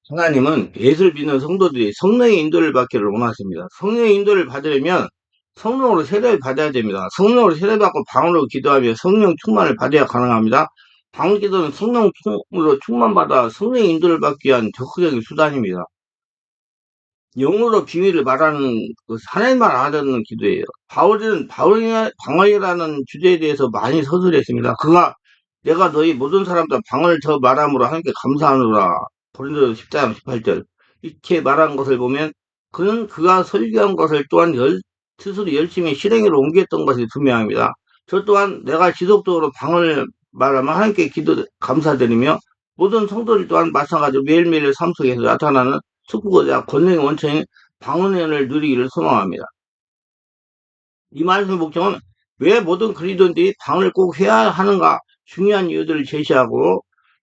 하나님은 예수를 믿는 성도들이 성령의 인도를 받기를 원하십니다. 성령의 인도를 받으려면 성령으로 세례를 받아야 됩니다. 성령으로 세례받고 방언으로 기도하며 성령 충만을 받아야 가능합니다. 방언 기도는 성령으로 충만받아 성령의 인도를 받기 위한 적극적인 수단입니다. 영어로 비밀을 말하는 하나님만 알아듣는 기도예요. 바울은 방언이라는 주제에 대해서 많이 서술했습니다. 그가 내가 너희 모든 사람들 방언을 더 말함으로 하나님께 감사하노라. 고린도서 14장 18절 이렇게 말한 것을 보면 그가 설교한 것을 또한 스스로 열심히 실행으로 옮겼던 것이 분명합니다. 저 또한 내가 지속적으로 방언을 말하면 하나님께 감사드리며 모든 성도들 또한 마찬가지로 매일매일 삶 속에서 나타나는 축복과 권능의 원천인 방언을 누리기를 소망합니다. 이 말씀의 목적은 왜 모든 그리스도인들이 방언을 꼭 해야 하는가 중요한 이유들을 제시하고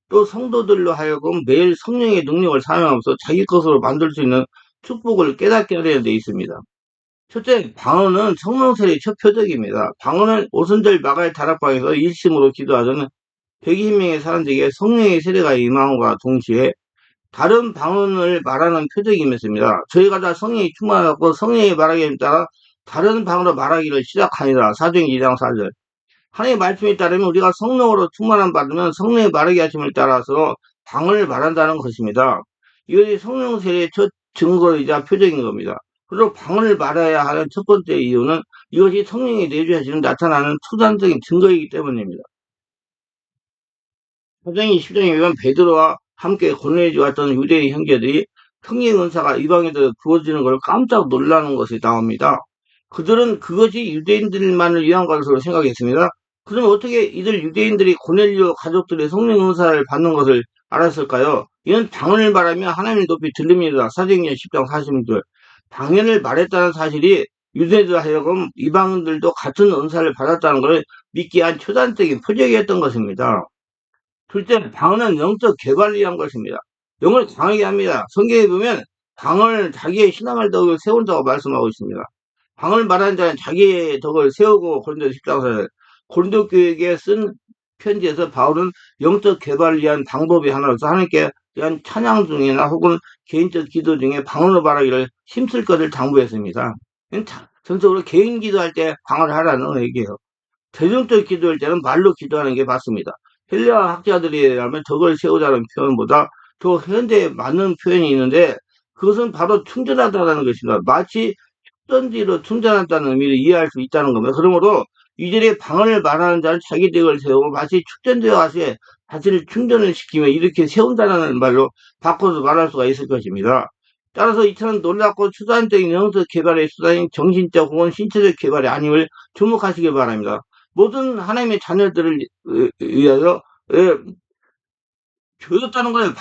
또 성도들로 하여금 매일 성령의 능력을 사용하면서 자기 것으로 만들 수 있는 축복을 깨닫게 하려는 데 있습니다. 첫째, 방언은 성령 세례의 첫 표적입니다. 방언은 오순절 마가의 다락방에서 일심으로 기도하던 120명의 사람들에게 성령의 세례가 임함과 동시에 다른 방언을 말하는 표적이었습니다. 저희가 다 성령이 충만하고 성령의 말하기에 따라 다른 방언으로 말하기를 시작하니라. 사도행 2장 4절. 하나님의 말씀에 따르면 우리가 성령으로 충만함 받으면 성령의 말하기 하심을 따라서 방언을 말한다는 것입니다. 이것이 성령 세례의 첫 증거이자 표적인 겁니다. 그리고 방언을 말해야 하는 첫 번째 이유는 이것이 성령이 내주하시는 나타나는 초단적인 증거이기 때문입니다. 사도행 20장에 보면 베드로와 함께 고넬에 왔던 유대인 형제들이 성령 은사가 이방인들에게 부어지는 걸 깜짝 놀라는 것이 나옵니다. 그들은 그것이 유대인들만을 위한 것으로 생각했습니다. 그러면 어떻게 이들 유대인들이 고넬료 가족들의 성령 은사를 받는 것을 알았을까요? 이는 방언을 말하며 하나님을 높이 들립니다. 사도행전 10장 46절. 방언을 말했다는 사실이 유대인들 하여금 이방인들도 같은 은사를 받았다는 것을 믿게 한 초단적인 표적이었던 것입니다. 둘째, 방언은 영적 개발을 위한 것입니다. 영을 강하게 합니다. 성경에 보면 방언을 자기의 신앙을 덕을 세운다고 말씀하고 있습니다. 방언을 말하는 자는 자기의 덕을 세우고 고린도 14장 고린도 교회에게 쓴 편지에서 바울은 영적 개발을 위한 방법이 하나로서 하나님께 대한 찬양 중이나 혹은 개인적 기도 중에 방언으로 말하기를 힘쓸 것을 당부했습니다. 전적으로 개인 기도할 때 방언을 하라는 얘기예요. 대중적 기도할 때는 말로 기도하는 게 맞습니다. 헬레아 학자들이라면 덕을 세우자는 표현보다 더 현대에 맞는 표현이 있는데 그것은 바로 충전하다는 것입니다. 마치 축전지로 충전한다는 의미를 이해할 수 있다는 겁니다. 그러므로 이들의 방언을 말하는 자는 자기 덕을 세우고 마치 축전지와 같이 자신을 충전을 시키며 이렇게 세운다는 말로 바꿔서 말할 수가 있을 것입니다. 따라서 이처럼 놀랍고 추상적인 영적 개발의 수단인 정신적 혹은 신체적 개발이 아님을 주목하시기 바랍니다. 모든 하나님의 자녀들을 위하여 주었다는 거예요.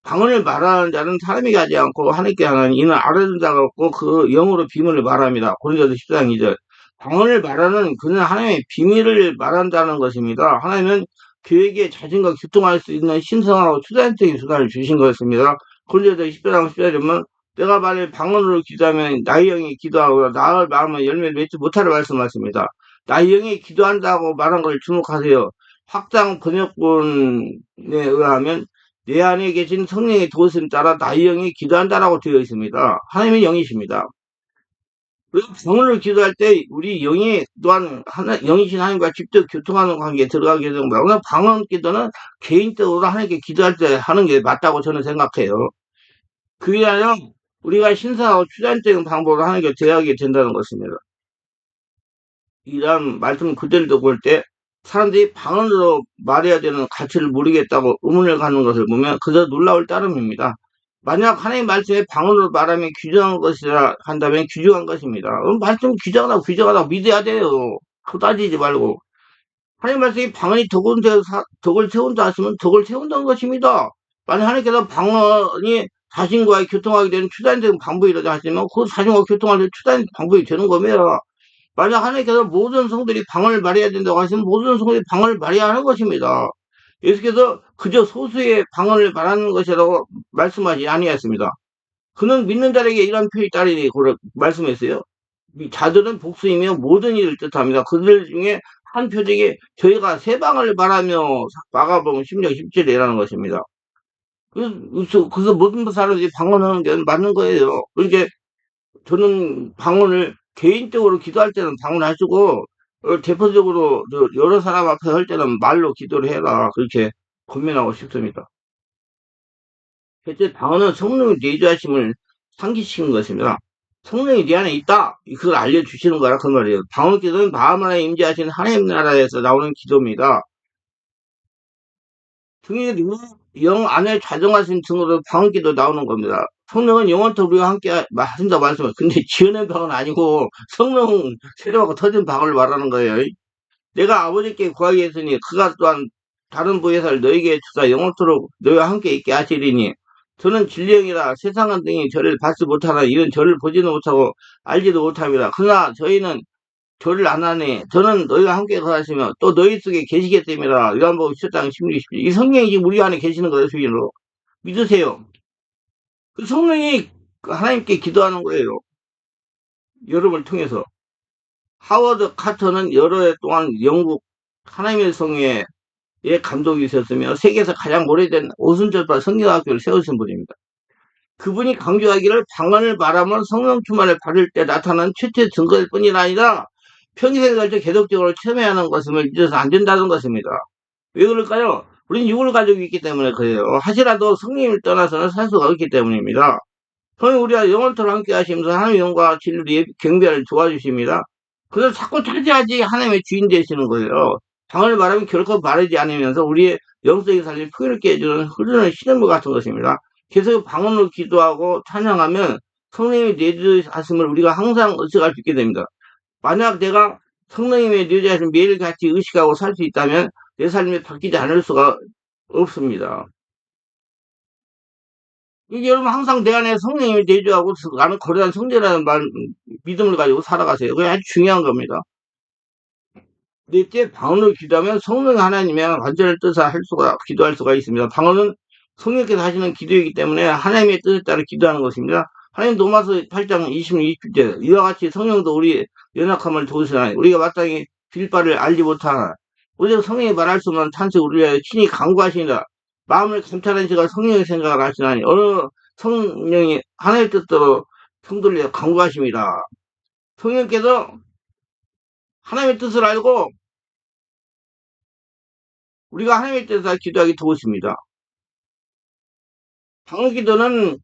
방언을 말하는 자는 사람이 하지 않고 하나님께 하나님 이는 알아듣는 자가 없고 그 영으로 비밀을 말합니다. 고린도서 14장 2절. 방언을 말하는 그는 하나님의 비밀을 말한다는 것입니다. 하나님은 그에게 자신과 교통할 수 있는 신성하고 추단적인 수단을 주신 것입니다. 고린도서 14장 14절에 보면 내가 만일 방언으로 기도하면 나의 영이 기도하고 나의 마음은 열매를 맺지 못하려 말씀하십니다. 나의 영이 기도한다고 말한 것을 주목하세요. 확장 번역본에 의하면 내 안에 계신 성령의 도우심 따라 나의 영이 기도한다라고 되어 있습니다. 하나님의 영이십니다. 그래서 방언으로 기도할 때 우리 영이 또한 영이신 하나님과 직접 교통하는 관계에 들어가게 되는 거예요. 그러니까 방언 기도는 개인적으로 하나님께 기도할 때 하는 게 맞다고 저는 생각해요. 그게 아니라 우리가 신성하고 추단적인 방법으로 하나님께 대하게 된다는 것입니다. 이런 말씀 그대로 볼 때 사람들이 방언으로 말해야 되는 가치를 모르겠다고 의문을 갖는 것을 보면 그저 놀라울 따름입니다. 만약 하나님 말씀에 방언으로 말하면 규정한 것이라 한다면 규정한 것입니다. 말씀 규정하다고 믿어야 돼요. 그거 따지지 말고. 하나님 말씀이 방언이 덕을 세운다 하시면 덕을 세운다는 것입니다. 만약 하나님께서 방언이 자신과의 교통하게 되는 추단적인 방법이라고 하시면 그 자신과 교통할 때 추단적인 방법이 되는 겁니다. 만약 하나님께서 모든 성들이 방언을 말해야 된다고 하시면 모든 성들이 방언을 말해야 하는 것입니다. 예수께서 그저 소수의 방언을 말하는 것이라고 말씀하지 아니했습니다. 그는 믿는 자에게 이런 표현이 따르니 말씀했어요. 자들은 복수이며 모든 일을 뜻합니다. 그들 중에 한 표적이 저희가 새 방언을 말하며 마가복음 10장 10절에 일하는 것입니다. 그래서 모든 사람들이 방언하는 게 맞는 거예요. 그렇게 저는 방언을 개인적으로 기도할 때는 방언하시고, 대표적으로 여러 사람 앞에 설 때는 말로 기도를 해라. 그렇게 권면하고 싶습니다. 실제 방언은 성령의 내주하심을 상기시키는 것입니다. 성령이 네 안에 있다. 그걸 알려주시는 거라 그 말이에요. 방언 기도는 마음 안에 임재하신 하나님 나라에서 나오는 기도입니다. 등이 영 안에 좌정하신 등으로 방언 기도 나오는 겁니다. 성령은 영원토록 우리와 함께 하신다고 말씀을. 근데 지어낸 방언 아니고 성령 세례받고 터진 방언을 말하는 거예요. 내가 아버지께 구하게 했으니 그가 또한 다른 보혜사를 너에게 주사 영원토록 너희와 함께 있게 하시리니 저는 진리형이라 세상은 등이 저를 받지 못하나 이런 저를 보지도 못하고 알지도 못합니다. 그러나 저희는 저를 안 하니 저는 너희와 함께 거하시며 또 너희 속에 계시겠습니다. 요한복음 17장 16, 17. 이 성령이 지금 우리 안에 계시는 거예요. 주인으로 믿으세요. 그 성령이 하나님께 기도하는 거예요. 여러분을 통해서. 하워드 카터는 여러 해 동안 영국 하나님의 성에 감독이 있었으며 세계에서 가장 오래된 오순절파 성경학교를 세우신 분입니다. 그분이 강조하기를 방언을 말하면 성령 충만을 받을 때 나타나는 최초의 증거일 뿐이 아니라 평생에 걸쳐 계속적으로 체험하는 것임을 잊어서 안 된다는 것입니다. 왜 그럴까요? 우리는 육을 가지고 있기 때문에 그래요. 하시라도 성령을 떠나서는 살 수가 없기 때문입니다. 성령 우리와 영원토록 함께 하시면서 하나님의 영광과 진리의 경배를 도와주십니다. 그래서 자꾸 차지하지 하나님의 주인 되시는 거예요. 방언을 말하면 결코 바르지 않으면서 우리의 영적인 삶을 풍요롭게 해주는 흐르는 시냇물 같은 것입니다. 계속 방언으로 기도하고 찬양하면 성령님의 내주하심을 우리가 항상 의식할 수 있게 됩니다. 만약 내가 성령님의 내주하심 매일같이 의식하고 살 수 있다면 내 삶이 바뀌지 않을 수가 없습니다. 이게 여러분 항상 내 안에 성령님이 내주하고 나는 거룩한 성제라는 믿음을 가지고 살아가세요. 그게 아주 중요한 겁니다. 넷째, 방언으로 기도하면 성령 하나님의 완전한 뜻을 기도할 수가 있습니다. 방언은 성령께서 하시는 기도이기 때문에 하나님의 뜻에 따라 기도하는 것입니다. 하나님 로마서 8장 20, 20절 이와 같이 성령도 우리 연약함을 도우시나니 우리가 마땅히 빌 바를 알지 못하나 오직 성령이 말할 수 없는 탄식 우리를 위하여 친히 간구하시니라. 마음을 감찰하는 시가 성령의 생각을 하시나니 어느 성령이 하나님의 뜻대로 성도를 위하여 간구하십니다. 성령께서 하나님의 뜻을 알고 우리가 하나님의 뜻을 기도하기 도우십니다. 방언 기도는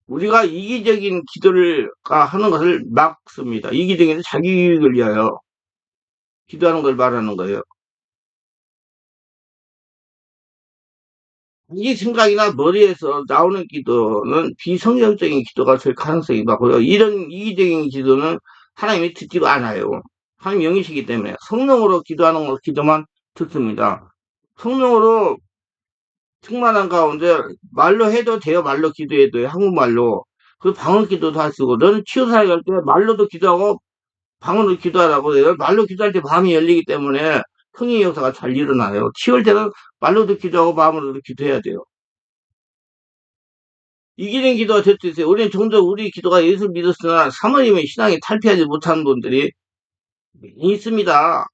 우리가 이기적인 기도를 하는 것을 막습니다. 이기적인 자기 유익을 위하여 기도하는 걸 말하는 거예요. 이 생각이나 머리에서 나오는 기도는 비성경적인 기도가 될 가능성이 많고요. 이런 이기적인 기도는 하나님이 듣지도 않아요. 하나님 영이시기 때문에 성령으로 기도하는 기도만 듣습니다. 성령으로 충만한 가운데 말로 해도 돼요. 말로 기도해도 돼요. 한국말로. 그 방언 기도도 하시고 너는 치유사에 갈 때 말로도 기도하고 방언으로 기도하라고 해요. 말로 기도할 때 마음이 열리기 때문에 성령의 역사가 잘 일어나요. 치울 때는 말로도 기도하고 마음으로도 기도해야 돼요. 이기는 기도가 될 수 있어요. 우리는 종종 우리 기도가 예수 믿었으나 사모님의 신앙이 탈피하지 못한 분들이 있습니다.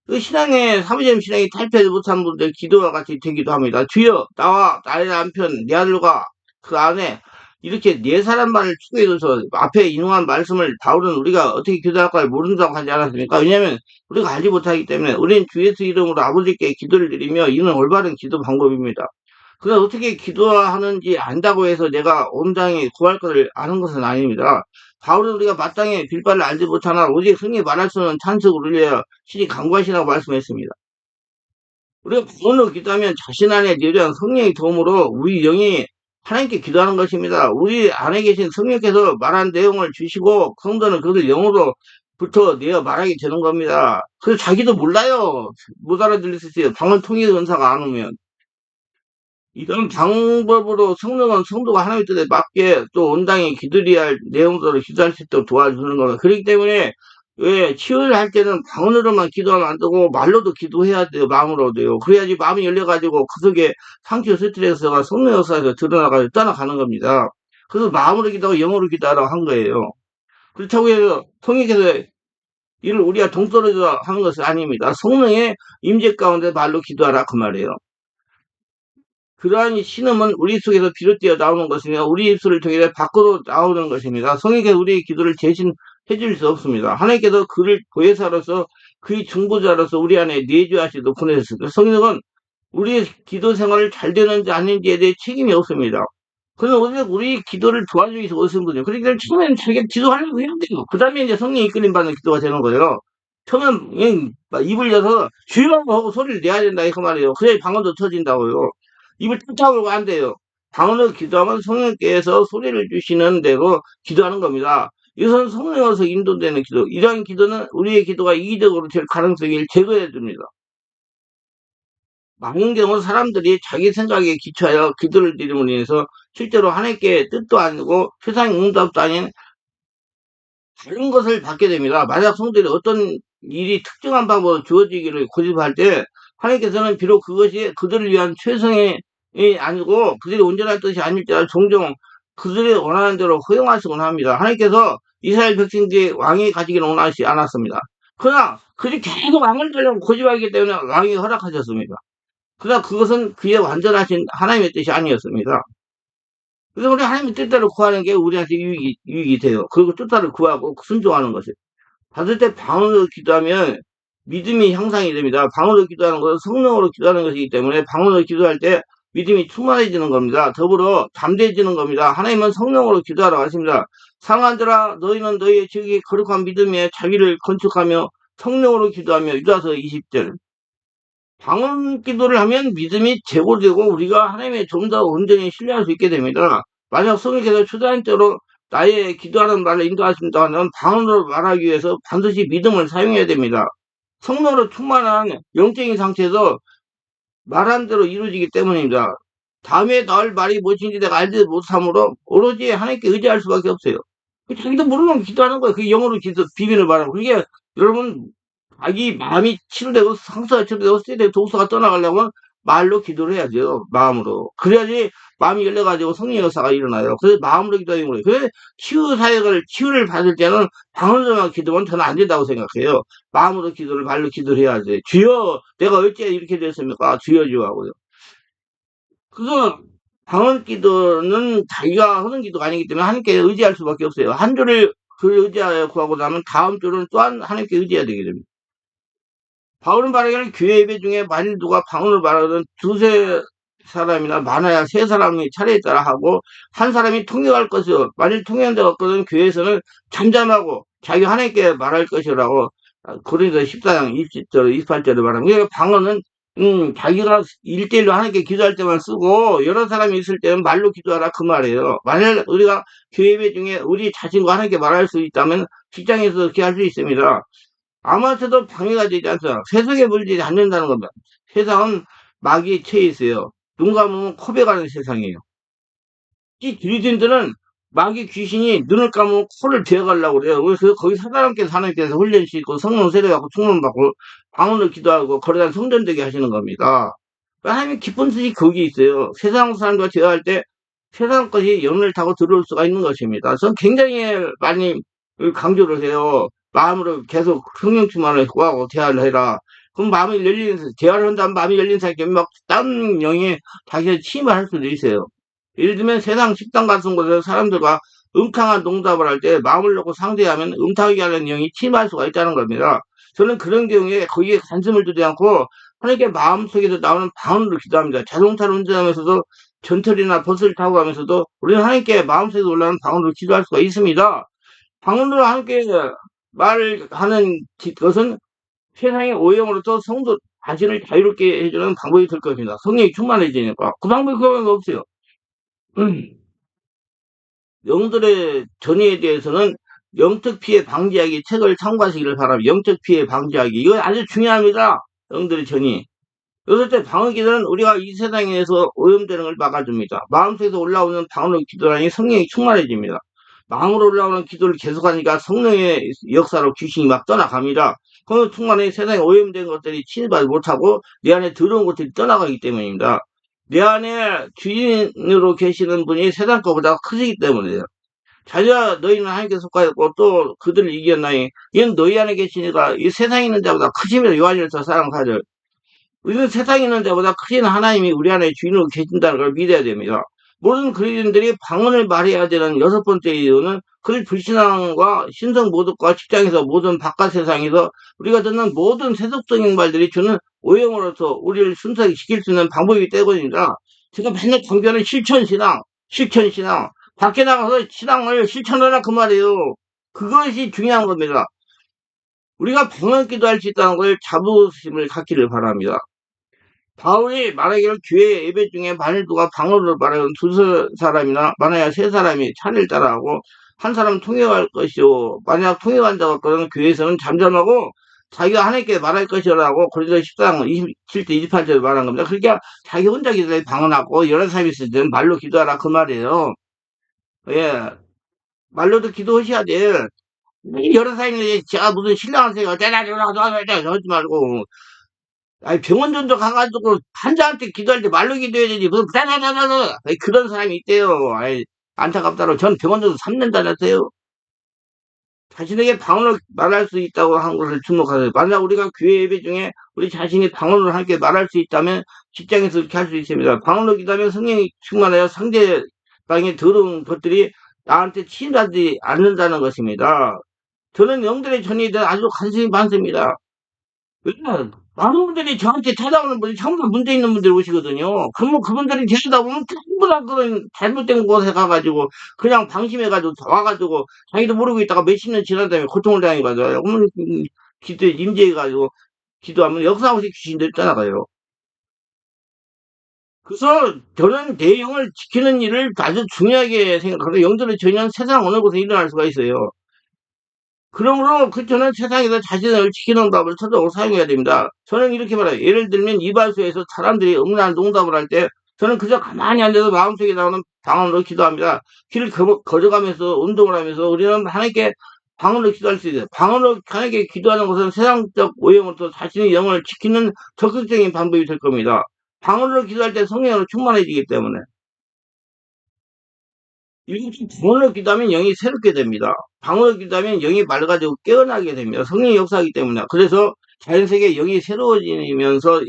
그 사모님 신앙이 탈피하지 못한 분들 기도와 같이 되기도 합니다. 주여, 나와 나의 남편, 내 아들과 그 안에 이렇게 네 사람만을 추구해줘서 앞에 인용한 말씀을 바울은 우리가 어떻게 기도할까 모른다고 하지 않았습니까? 왜냐하면 우리가 알지 못하기 때문에 우리는 주 예수 이름으로 아버지께 기도를 드리며 이는 올바른 기도 방법입니다. 그래서 어떻게 기도하는지 안다고 해서 내가 온당히 구할 것을 아는 것은 아닙니다. 바울은 우리가 마땅히 빌바를 알지 못하나 오직 승리 말할 수 없는 찬석을 울려 신이 강구하시라고 말씀했습니다. 우리가 구원을 기도하면 자신 안에 내려한 성령의 도움으로 우리 영이 하나님께 기도하는 것입니다. 우리 안에 계신 성령께서 말한 내용을 주시고 성도는 그것을 영으로부터 내어 말하게 되는 겁니다. 그래서 자기도 몰라요. 못 알아들을 수 있어요. 방언 통일 은사가 안 오면. 이런 방법으로 성령은 성도가 하나님의 뜻에 맞게 또 온당히 기도해야 할 내용들을 기도할 수 있도록 도와주는 겁니다. 그렇기 때문에 왜 치유를 할 때는 방언으로만 기도하면 안 되고 말로도 기도해야 돼요. 마음으로도요. 그래야지 마음이 열려가지고 그 속에 상처 스트레스가 성령 역사에서 드러나가지고 떠나가는 겁니다. 그래서 마음으로 기도하고 영어로 기도하라고 한 거예요. 그렇다고 해서 성령께서 이를 우리가 동떨어져 하는 것은 아닙니다. 성령의 임재 가운데 말로 기도하라 그 말이에요. 그러한 신음은 우리 속에서 비롯되어 나오는 것이며 우리 입술을 통해 밖으로 나오는 것입니다. 성령께서 우리의 기도를 대신해 줄 수 없습니다. 하나님께서 그를 보혜사로서 그의 중보자로서 우리 안에 내주하시도 보내셨습니다. 성령은 우리의 기도 생활을 잘 되는지 아닌지에 대해 책임이 없습니다. 그는 우리 기도를 도와주기 위해서 오신 분이에요. 그러니까 처음에는 자기가 기도하려고 해야 돼요. 그 다음에 이제 성령이 이끌림 받는 기도가 되는 거예요. 처음엔 그냥 막 입을 열어서 주여 하고 소리를 내야 된다 그 말이에요. 그래야 방언도 터진다고요. 입을 탁 다물고 안 돼요. 방언으로 기도하면 성령께서 소리를 주시는 대로 기도하는 겁니다. 이것은 성령으로서 인도되는 기도. 이러한 기도는 우리의 기도가 이기적으로 될 가능성을 제거해 줍니다. 많은 경우 사람들이 자기 생각에 기초하여 기도를 드림으로 인해서 실제로 하나님께 뜻도 아니고 세상 응답도 아닌 다른 것을 받게 됩니다. 만약 성도들이 어떤 일이 특정한 방법으로 주어지기를 고집할 때 하나님께서는 비록 그것이 그들을 위한 최선이 아니고 그들이 온전한 뜻이 아닐지라도 종종 그들이 원하는 대로 허용하시곤 합니다. 하나님께서 이스라엘 백성들이 왕이 가지기를 원하지 않았습니다. 그러나 그들이 계속 왕을 되려고 고집하기 때문에 왕이 허락하셨습니다. 그러나 그것은 그의 완전하신 하나님의 뜻이 아니었습니다. 그래서 우리 하나님의 뜻대로 구하는 게 우리한테 유익이 돼요. 그리고 뜻대로 구하고 순종하는 것을. 받을 때 방언으로 기도하면 믿음이 향상이 됩니다. 방언으로 기도하는 것은 성령으로 기도하는 것이기 때문에 방언으로 기도할 때 믿음이 충만해지는 겁니다. 더불어 담대해지는 겁니다. 하나님은 성령으로 기도하라고 하십니다. 사랑하노라 너희는 너희의 지극히 거룩한 믿음에 자기를 건축하며 성령으로 기도하며 유다서 20절. 방언 기도를 하면 믿음이 제고되고 우리가 하나님의 좀 더 온전히 신뢰할 수 있게 됩니다. 만약 성령께서 초자한 때로 나의 기도하는 말을 인도하신다 하면 방언으로 말하기 위해서 반드시 믿음을 사용해야 됩니다. 성령으로 충만한 영적인 상태에서 말한 대로 이루어지기 때문입니다. 다음에 나올 말이 무엇인지 내가 알지 못하므로 오로지 하나님께 의지할 수밖에 없어요. 자기도 모르면 기도하는 거예요. 그게 영어로 기도, 비밀을 말하고. 그게 여러분 자기 마음이 치료되고 상처가 치료되고 스테이크 독소가 떠나가려면 말로 기도를 해야죠. 마음으로. 그래야지 마음이 열려가지고 성령 역사가 일어나요. 그래서 마음으로 기도하는 거예요. 그래서 치유를 받을 때는 방언으로만 기도하면 저는 안 된다고 생각해요. 마음으로 기도를, 말로 기도를 해야지. 주여, 내가 어째 이렇게 됐습니까? 주여, 주여 하고요. 그거, 방언 기도는 자기가 하는 기도가 아니기 때문에 하나님께 의지할 수밖에 없어요. 한 줄을 그 의지하여 구하고 나면 다음 줄은 또한 하나님께 의지해야 되게 됩니다. 바울은 말하기를 교회 예배 중에 만일 누가 방언을 말하는 두세 사람이나 많아야 세 사람이 차례에 따라 하고 한 사람이 통역할 것이요. 만일 통역자가 없거든 교회에서는 잠잠하고 자기 하나님께 말할 것이라고 고린도서 14장 20절, 28절에 말합니다. 그러니까 방언은 자기가 일대일로 하나님께 기도할 때만 쓰고 여러 사람이 있을 때는 말로 기도하라 그 말이에요. 만약 우리가 교회 예배 중에 우리 자신과 하나님께 말할 수 있다면 직장에서도 그렇게 할 수 있습니다. 아무한테도 방해가 되지 않습니다. 세상에 물리지 않는다는 겁니다. 세상은 마귀에 처해 있어요. 눈 감으면 코 베가는 세상이에요. 이 들이댄들은 마귀 귀신이 눈을 감으면 코를 베어가려고 그래요. 그래서 거기 사단함께서 하나님께서 훈련시키고 성령 세례받고 충만받고 방언을 기도하고 거래단 성전되게 하시는 겁니다. 하나님의 깊은 뜻이 거기 있어요. 세상 사람과 대화할 때 세상 것이 연을 타고 들어올 수가 있는 것입니다. 전 굉장히 많이 강조를 해요. 마음으로 계속 성령 충만을 구하고 대화를 해라. 그럼 마음이 열리는, 대화를 한다면 마음이 열린 사람이 막 다른 영이 자기를 침입할 수도 있어요. 예를 들면 세상 식당 같은 곳에서 사람들과 음탕한 농담을 할 때 마음을 놓고 상대하면 음탕하게 하는 영이 침입할 수가 있다는 겁니다. 저는 그런 경우에 거기에 관심을 두지 않고 하나님께 마음속에서 나오는 방언으로 기도합니다. 자동차를 운전하면서도 전철이나 버스를 타고 가면서도 우리는 하나님께 마음속에서 올라오는 방언으로 기도할 수가 있습니다. 방언으로 함께 말을 하는 것은 세상의 오염으로부터 성도 자신을 자유롭게 해주는 방법이 될 것입니다. 성령이 충만해지니까. 그 방법이 그거밖에 없어요. 영들의 전이에 대해서는 영적 피해 방지하기 책을 참고하시기를 바랍니다. 영적 피해 방지하기. 이거 아주 중요합니다. 영들의 전이. 그럴 때 방언 기도는 우리가 이 세상에서 오염되는 걸 막아줍니다. 마음속에서 올라오는 방언으로 기도하니 성령이 충만해집니다. 마음으로 올라오는 기도를 계속하니까 성령의 역사로 귀신이 막 떠나갑니다. 그러면 충만히 세상에 오염된 것들이 침입하지 못하고 내 안에 들어온 것들이 떠나가기 때문입니다. 내 안에 주인으로 계시는 분이 세상 것보다 크시기 때문이에요. 자기가 너희는 하나님께 속하였고 또 그들을 이겼나니 이는 너희 안에 계시니까 이 세상에 있는 자보다 크심이라 요한일서 4장 4절. 우리는 세상에 있는 데보다 크신 하나님이 우리 안에 주인으로 계신다는 걸 믿어야 됩니다. 모든 그리스도인들이 방언을 말해야 되는 여섯 번째 이유는 그 불신앙과 신성 모독과 직장에서 모든 바깥 세상에서 우리가 듣는 모든 세속적인 말들이 주는 오형으로서 우리를 순삭시킬 수 있는 방법이 때문입니다. 제가 맨날 강조하는 실천신앙, 실천신앙. 밖에 나가서 신앙을 실천하라 그 말이에요. 그것이 중요한 겁니다. 우리가 방언 기도할 수 있다는 걸 자부심을 갖기를 바랍니다. 바울이 말하기를 교회 예배 중에 만일 누가 방언으로 말하는 두 사람이나 많아야 세 사람이 차례를 따라하고 한 사람 통역할 것이요. 만약 통역한 자가 없거든 교회에서는 잠잠하고 자기가 하나님께 말할 것이라고 그래서 14장 27대 28절에 말한 겁니다. 그러니까 자기 혼자 기도해 방언하고 여러 사람이 있을 때는 말로 기도하라 그 말이에요. 예. 말로도 기도하셔야 돼. 여러 사람이 제가 무슨 신랑한 새가 짜라짜라 하지 말고 아니 병원 전도 가가지고 환자한테 기도할 때 말로 기도해야 되지 무슨 짜자자자자 그런 사람이 있대요. 아이 안타깝다로 전 병원 전도 3년 다녔어요. 자신에게 방언을 말할 수 있다고 한 것을 주목하세요. 만약 우리가 교회 예배 중에 우리 자신이 방언을 함께 말할 수 있다면 직장에서 그렇게 할 수 있습니다. 방언을 기도하면 성령이 충만하여 상대방의 더러운 것들이 나한테 침입하지 않는다는 것입니다. 저는 영들의 전이에 대해 아주 관심이 많습니다. 왜냐면 많은 분들이 저한테 찾아오는 분이 정말 문제 있는 분들이 오시거든요. 그러면 그분들이 데려다 보면 전부 다 그런 잘못된 곳에 가가지고 그냥 방심해가지고 와가지고 자기도 모르고 있다가 몇십 년 지난 다음에 고통을 당해가지고 그러면 기도에 임재해가지고 기도하면 역사없이 귀신들이 떠나가요. 그래서 저는 내 영을 지키는 일을 아주 중요하게 생각하고 영들의 전이는 세상 어느 곳에 일어날 수가 있어요. 그러므로 저는 세상에서 자신을 지키는 법을 찾아오고 사용해야 됩니다. 저는 이렇게 말해요. 예를 들면 이발소에서 사람들이 음란한 농담을 할 때 저는 그저 가만히 앉아서 마음속에 나오는 방언으로 기도합니다. 길을 걸어가면서 운동을 하면서 우리는 하나님께 방언으로 기도할 수 있어요. 방언으로 하나님께 기도하는 것은 세상적 오염으로부터 자신의 영을 지키는 적극적인 방법이 될 겁니다. 방언으로 기도할 때 성령으로 충만해지기 때문에. 이것이 방언으로 기도하면 영이 새롭게 됩니다. 방언으로 기도하면 영이 맑아지고 깨어나게 됩니다. 성령의 역사이기 때문에. 그래서 자연스럽게 영이 새로워지면서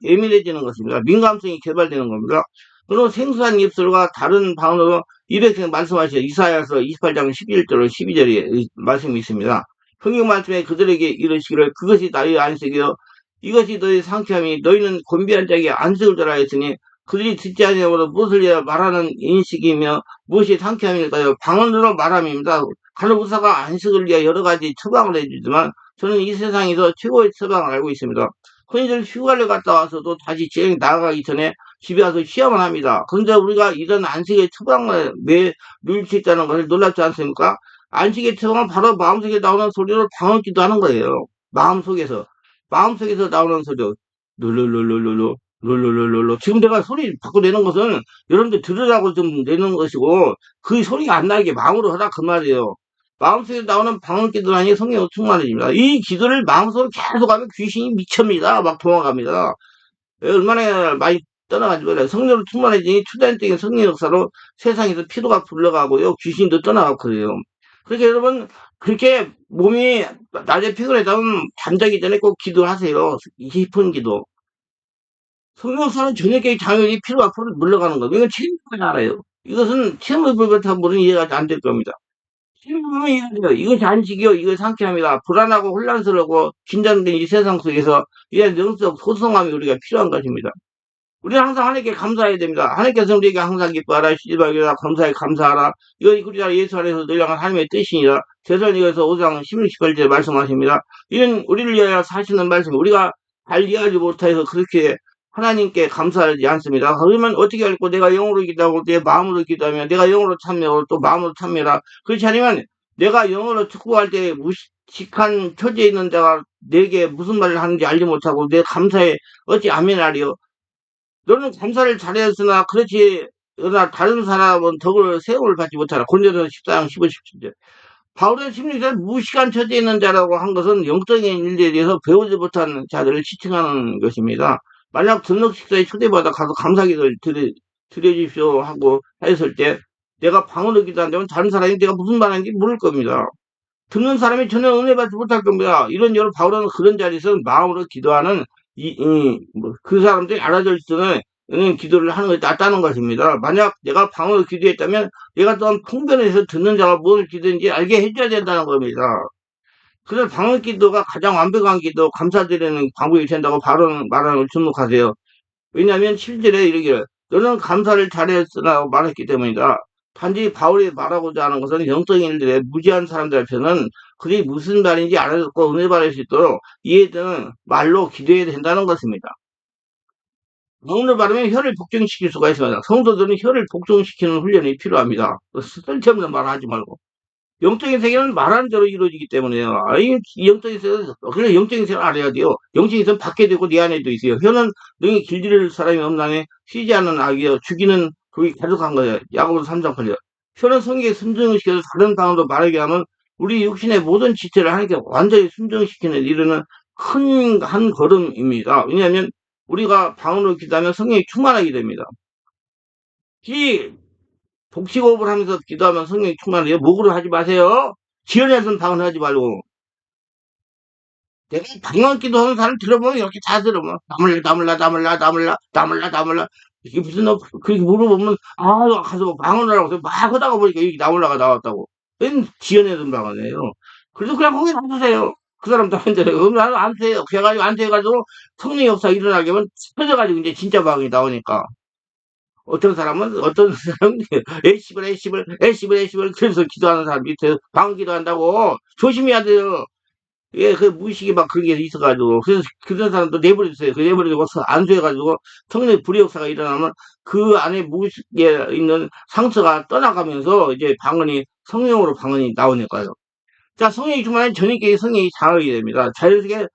예민해지는 것입니다. 민감성이 개발되는 겁니다. 그리고 생소한 입술과 다른 방언으로 이렇게 말씀하시죠. 이사야서 28장 11절 12절에 말씀이 있습니다. 성경 말씀에 그들에게 이르시기를 그것이 나의 안식이요 이것이 너희 상쾌함이 너희는 곤비한 자에게 안식을 주라 했으니 그들이 듣지 아니하고도 무엇을 위하여 말하는 인식이며 무엇이 상쾌함일까요? 방언으로 말함입니다. 간호부사가 안식을 위해 여러 가지 처방을 해주지만 저는 이 세상에서 최고의 처방을 알고 있습니다. 흔히들 휴가를 갔다 와서도 다시 지행 나가기 전에 집에 와서 쉬어만 합니다. 그런데 우리가 이런 안식의 처방을 매 누릴 수 있다는 것을 놀랍지 않습니까? 안식의 처방은 바로 마음속에 나오는 소리로 방언기도 하는 거예요. 마음속에서. 마음속에서 나오는 소리로 룰루룰루룰루 룰루룰루룰루 지금 내가 소리 바꿔 내는 것은 여러분들 들으라고 좀 내는 것이고 그 소리가 안 나게 마음으로 하라 그 말이에요. 마음속에 나오는 방언 기도라니 성령 충만해집니다. 이 기도를 마음속으로 계속 하면 귀신이 미칩니다. 막 도망갑니다. 얼마나 많이 떠나가지고 성령으로 충만해지니 초자연적인 성령 역사로 세상에서 피로가 불러가고요. 귀신도 떠나가고 그래요. 그러니까 여러분 그렇게 몸이 낮에 피곤하다면 잠자기 전에 꼭 기도하세요. 20분 기도. 성령사는 저녁에 당연히 피로가 물러가는 거예요. 이건 체험을 알아요. 이것은 체험을 불부터 모르는 이해가 안 될 겁니다. 체험을 해야 돼요. 이것이 안식이요. 이것이 상쾌합니다. 불안하고 혼란스러워 긴장된 이 세상 속에서 이런 영적 소성함이 우리가 필요한 것입니다. 우리는 항상 하나님께 감사해야 됩니다. 하나님께서 우리에게 항상 기뻐하라, 시집하기라, 감사해, 감사하라. 이거 우리가 예수 안에서 늘 향한 하나님의 뜻이니라. 대선이어서 5장 16절에 말씀하십니다. 이런 우리를 위하여 사시는 말씀, 우리가 잘 이해하지 못해서 그렇게 하나님께 감사하지 않습니다. 그러면 어떻게 할고 내가 영으로 기도하고 내 마음으로 기도하면 내가 영으로 참여하고 또 마음으로 참여라. 그렇지 않으면 내가 영어로 축구할 때 무식한 처지에 있는 자가 내게 무슨 말을 하는지 알지 못하고 내 감사에 어찌 아멘하리요. 너는 감사를 잘했으나 그렇지 그러나 다른 사람은 덕을 세움을 받지 못하라. 고린도서 14장 15, 17절. 바울은 심리적 무시간 처지에 있는 자라고 한 것은 영적인 일에 대해서 배우지 못한 자들을 지칭하는 것입니다. 만약 등록 식사에 초대받아 가서 감사기도를 드려주십시오 하고 했을 때 내가 방언을 기도한다면 다른 사람이 내가 무슨 말하는지 모를 겁니다. 듣는 사람이 전혀 은혜 받지 못할 겁니다. 이런 여러 바울은 그런 자리에서 마음으로 기도하는 그 사람들이 알아줄 수는 있는 기도를 하는 것이 낫다는 것입니다. 만약 내가 방언으로 기도했다면 내가 또한 통변해서 듣는 자가 무엇을 기도했는지 알게 해줘야 된다는 겁니다. 그래서 방언 기도가 가장 완벽한 기도, 감사드리는 방법이 된다고 말하는 걸 주목하세요. 왜냐하면 7절에 이르기를 너는 감사를 잘했으나 말했기 때문이다. 단지 바울이 말하고자 하는 것은 영적인 일들에 무지한 사람들 앞에서는 그게 무슨 말인지 알아듣고 은혜 받을 수 있도록 이해되는 말로 기도해야 된다는 것입니다. 방언을 받으면 혀를 복종시킬 수가 있습니다. 성도들은 혀를 복종시키는 훈련이 필요합니다. 쓸데없는 말 하지 말고. 영적인 세계는 말하는 대로 이루어지기 때문에요. 이 영적인 세계는, 그래, 영적인 세계를 알아야 돼요. 영적인 세계는 밖에도 있고 내 안에도 있어요. 혀는 능히 길들일 사람이 없나니 쉬지 않는 악이요. 죽이는 그게 가득한 거예요. 야고보 3장 8절. 혀는 성경에 순종시켜서 다른 방언도 말하게 하면 우리 육신의 모든 지체를 하나님께 완전히 순종시키는 이르는 한 걸음입니다. 왜냐하면 우리가 방언으로 기도하면 성령이 충만하게 됩니다. 이 복식호흡을 하면서 기도하면 성령이 충만해요. 목으로 하지 마세요. 지연해서는 방언하지 말고. 내가 방언 기도하는 사람 들어보면 이렇게 다 들어보면 나물라 이게 무슨 그렇게 물어보면 가서 뭐 방언을 하고 막 하다가 보니까 여기 나물라가 나왔다고. 웬 지연해서 방언이에요. 그래서 그냥 거기 놔두세요. 그 사람 다른 데요. 그럼 나는 안 돼요. 그래가지고 안 돼가지고 성령 역사 일어나게 하면 터져가지고 이제 진짜 방언이 나오니까. 어떤 사람은 애씹을 그래서 기도하는 사람 밑에 방언 기도한다고 조심해야 돼요. 예, 그 무의식이 막 그게 있어가지고 그래서 그런 사람도 내버려주세요. 그 내버리고 안수해가지고 성령의 불의 역사가 일어나면 그 안에 무의식에 있는 상처가 떠나가면서 이제 성령으로 방언이 나오니까요. 자, 성령이 충만한 전인격의 성령이 장하게 됩니다. 자연스럽게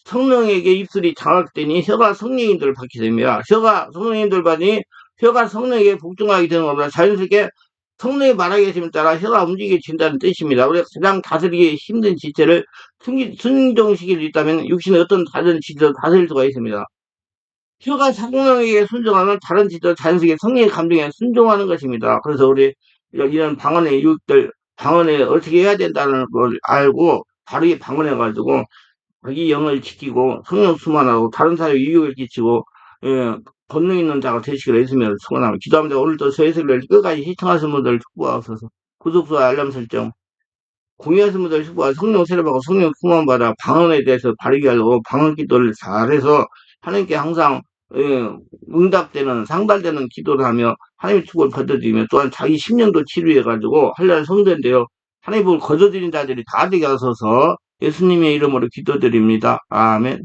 성령에게 입술이 장악되니 혀가 성령인들을 받게 됩니다. 혀가 성령인들을 받으니 혀가 성령에게 복종하게 되는 겁니다. 자연스럽게 성령이 말하게 되면 따라 혀가 움직여진다는 뜻입니다. 우리가 가장 다스리기 힘든 지체를 순종시킬 수 있다면 육신의 어떤 다른 지체도 다스릴 수가 있습니다. 혀가 성령에게 순종하면 다른 지체도 자연스럽게 성령의 감정에 순종하는 것입니다. 그래서 우리 이런 방언의 유익들, 방언에 어떻게 해야 된다는 걸 알고 바르게 방언해가지고 자기 영을 지키고 성령 수만하고 다른 사람에게 유익을 끼치고 예, 권능 있는 자가 되시기를 예수님을 축원합니다. 기도합니다. 오늘도 저희들을 끝까지 시청하신 분들 축복하옵소서. 구독과 알람 설정 공유하신 분들 축복하 성령 세례받고 성령 충만 받아 방언에 대해서 바르게 하려고 방언 기도를 잘해서 하나님께 항상 예, 응답되는 상달되는 기도를 하며 하나님의 축복을 받아들이며 또한 자기 심령도 치료해가지고 하려는 성도인데요. 하나님을 거둬들인 자들이 다 되게 하소서 예수님의 이름으로 기도드립니다. 아멘.